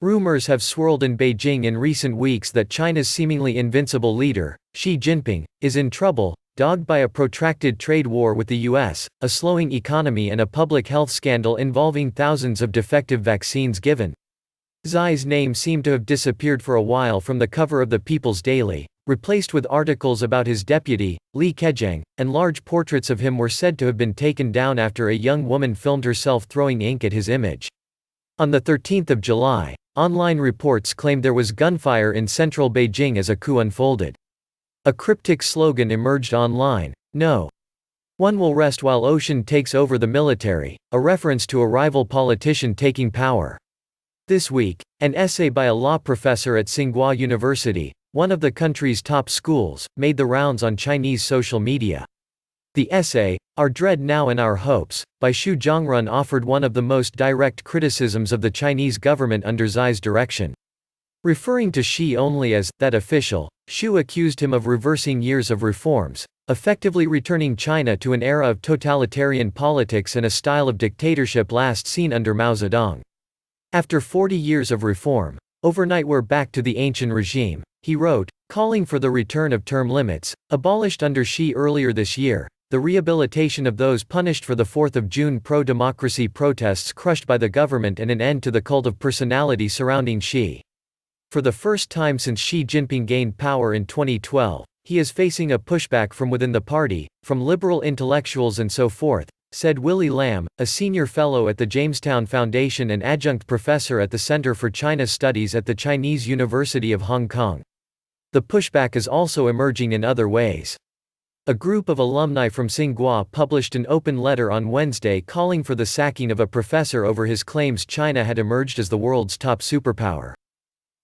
Rumors have swirled in Beijing in recent weeks that China's seemingly invincible leader, Xi Jinping, is in trouble, dogged by a protracted trade war with the US, a slowing economy and a public health scandal involving thousands of defective vaccines given. Xi's name seemed to have disappeared for a while from the cover of the People's Daily, replaced with articles about his deputy, Li Keqiang, and large portraits of him were said to have been taken down after a young woman filmed herself throwing ink at his image. On the 13th of July, online reports claimed there was gunfire in central Beijing as a coup unfolded. A cryptic slogan emerged online: "No one will rest while Ocean takes over the military," a reference to a rival politician taking power. This week, an essay by a law professor at Tsinghua University, one of the country's top schools, made the rounds on Chinese social media. The essay, "Our Dread Now and Our Hopes," by Xu Zhongrun offered one of the most direct criticisms of the Chinese government under Xi's direction. Referring to Xi only as that official, Xu accused him of reversing years of reforms, effectively returning China to an era of totalitarian politics and a style of dictatorship last seen under Mao Zedong. After 40 years of reform, overnight we're back to the ancient regime, he wrote, calling for the return of term limits, abolished under Xi earlier this year, the rehabilitation of those punished for the 4th of June pro-democracy protests crushed by the government, and an end to the cult of personality surrounding Xi. For the first time since Xi Jinping gained power in 2012, he is facing a pushback from within the party, from liberal intellectuals and so forth, said Willie Lam, a senior fellow at the Jamestown Foundation and adjunct professor at the Center for China Studies at the Chinese University of Hong Kong. The pushback is also emerging in other ways. A group of alumni from Tsinghua published an open letter on Wednesday calling for the sacking of a professor over his claims China had emerged as the world's top superpower.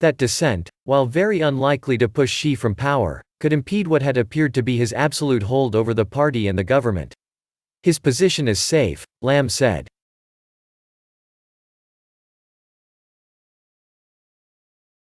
That dissent, while very unlikely to push Xi from power, could impede what had appeared to be his absolute hold over the party and the government. His position is safe, Lam said.